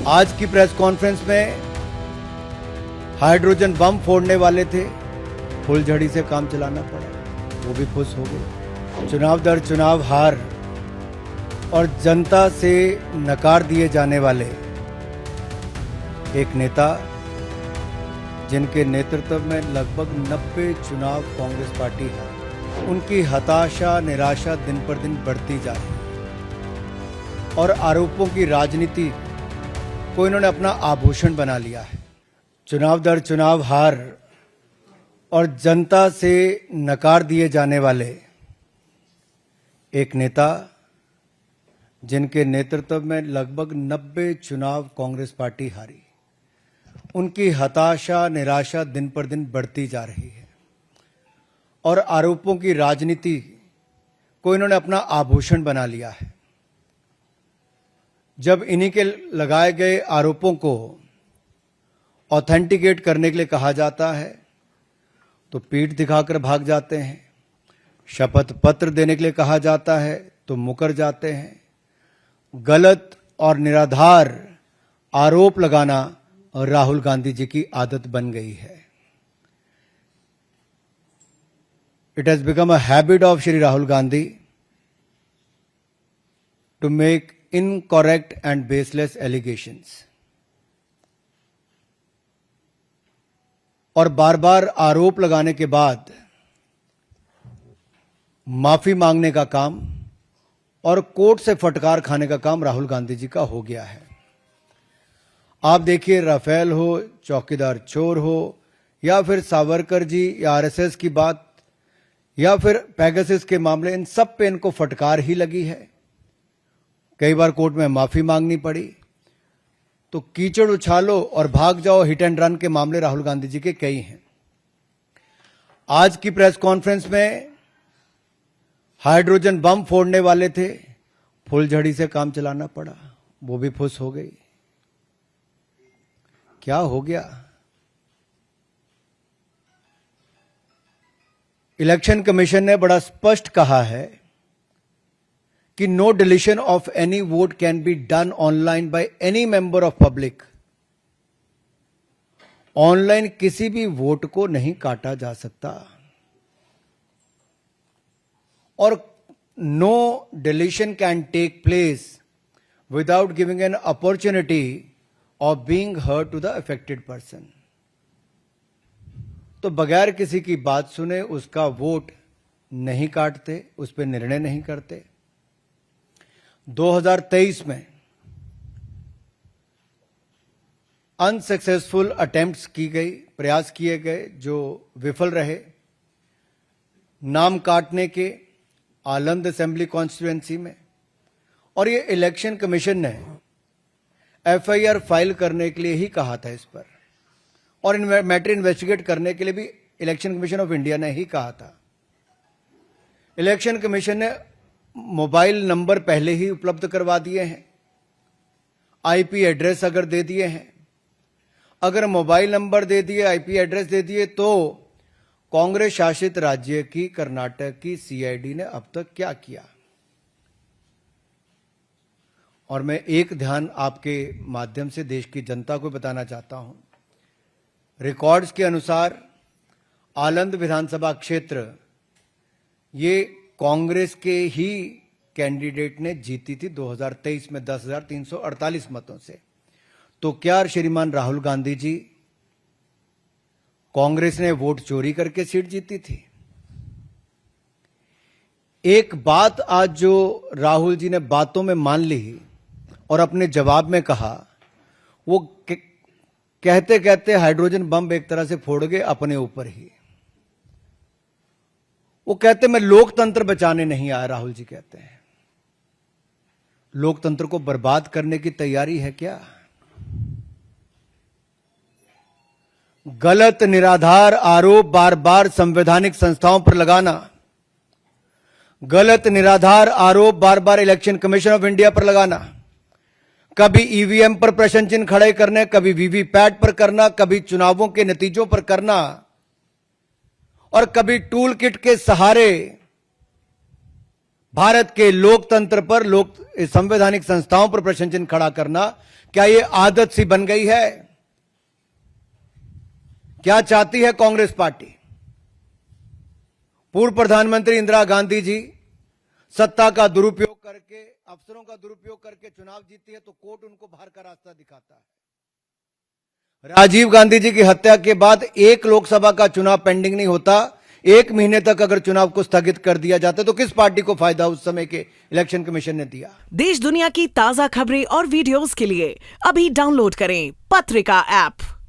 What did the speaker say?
आज की press conference में हाइड्रोजन बम फोड़ने वाले थे, फुलझड़ी से काम चलाना पड़ा, वो भी खुश हो गए। चुनाव दर चुनाव हार और जनता से नकार दिए जाने वाले एक नेता, जिनके नेतृत्व में लगभग 90 चुनाव कांग्रेस पार्टी है, उनकी हताशा निराशा दिन पर दिन बढ़ती जा रही है और आरोपों की राजनीति को इन्होंने अपना आभूषण बना लिया है। चुनाव दर चुनाव हार और जनता से नकार दिए जाने वाले एक नेता, जिनके नेतृत्व में लगभग 90 चुनाव कांग्रेस पार्टी हारी, उनकी हताशा निराशा दिन पर दिन बढ़ती जा रही है और आरोपों की राजनीति को इन्होंने अपना आभूषण बना लिया है। जब इन्हीं के लगाए गए आरोपों को ऑथेंटिकेट करने के लिए कहा जाता है तो पीठ दिखाकर भाग जाते हैं, शपथ पत्र देने के लिए कहा जाता है तो मुकर जाते हैं। गलत और निराधार आरोप लगाना राहुल गांधी जी की आदत बन गई है। It has become a habit of Shri Rahul Gandhi to make incorrect and baseless allegations और बार बार आरोप लगाने के बाद माफी मांगने का काम और कोर्ट से फटकार खाने का काम राहुल गांधी जी का हो गया है। आप देखिए, राफेल हो, चौकीदार चोर हो, या फिर सावरकर जी या आरएसएस की बात, या फिर पेगासस के मामले, इन सब पे इनको फटकार ही लगी है। कई बार कोर्ट में माफी मांगनी पड़ी। तो कीचड़ उछालो और भाग जाओ हिट एंड रन के मामले राहुल गांधी जी के कई हैं। आज की प्रेस कॉन्फ्रेंस में हाइड्रोजन बम फोड़ने वाले थे, फुलझड़ी से काम चलाना पड़ा, वो भी खुश हो गई। क्या हो गया? इलेक्शन कमीशन ने बड़ा स्पष्ट कहा है कि no deletion of any vote can be done online by any member of public. Online किसी भी वोट को नहीं काटा जा सकता और no deletion can take place without giving an opportunity of being heard to the affected person. तो बगैर किसी की बात सुने उसका वोट नहीं काटते, उस पर निर्णय नहीं करते। 2023 में अनसक्सेसफुल अटेम्प्ट्स की गई, प्रयास किए गए जो विफल रहे, नाम काटने के आलंद असेंबली कॉन्स्टिट्यूएंसी में। और ये इलेक्शन कमीशन ने एफआईआर फाइल करने के लिए ही कहा था इस पर, और मैटर इन्वेस्टिगेट करने के लिए भी इलेक्शन कमीशन ऑफ इंडिया ने ही कहा था। इलेक्शन कमीशन ने मोबाइल नंबर पहले ही उपलब्ध करवा दिए हैं, आईपी एड्रेस अगर दे दिए हैं, अगर मोबाइल नंबर दे दिए, आईपी एड्रेस दे दिए, तो कांग्रेस शासित राज्य की कर्नाटक की सीआईडी ने अब तक क्या किया? और मैं एक ध्यान आपके माध्यम से देश की जनता को बताना चाहता हूं। रिकॉर्ड्स के अनुसार आलंद विधानसभा क्षेत्र ये कांग्रेस के ही कैंडिडेट ने जीती थी 2023 में 10,348 मतों से। तो क्या श्रीमान राहुल गांधी जी, कांग्रेस ने वोट चोरी करके सीट जीती थी? एक बात आज जो राहुल जी ने बातों में मान ली और अपने जवाब में कहा, वो कहते कहते हाइड्रोजन बम एक तरह से फोड़ गए अपने ऊपर ही। वो कहते मैं लोकतंत्र बचाने नहीं आया। राहुल जी कहते हैं लोकतंत्र को बर्बाद करने की तैयारी है क्या? गलत निराधार आरोप बार बार संवैधानिक संस्थाओं पर लगाना, गलत निराधार आरोप बार बार इलेक्शन कमीशन ऑफ इंडिया पर लगाना, कभी ईवीएम पर प्रश्न चिन्ह खड़े करने, कभी वीवीपैट पर करना, कभी चुनावों के नतीजों पर करना, और कभी टूल किट के सहारे भारत के लोकतंत्र पर, संवैधानिक संस्थाओं पर प्रश्न चिन्ह खड़ा करना, क्या ये आदत सी बन गई है? क्या चाहती है कांग्रेस पार्टी? पूर्व प्रधानमंत्री इंदिरा गांधी जी सत्ता का दुरुपयोग करके, अफसरों का दुरुपयोग करके चुनाव जीती है तो कोर्ट उनको बाहर का रास्ता दिखाता है। राजीव गांधी जी की हत्या के बाद एक लोकसभा का चुनाव पेंडिंग नहीं होता, 1 महीने तक अगर चुनाव को स्थगित कर दिया जाता तो किस पार्टी को फायदा उस समय के इलेक्शन कमीशन ने दिया? देश दुनिया की ताजा खबरें और वीडियोस के लिए अभी डाउनलोड करें पत्रिका ऐप।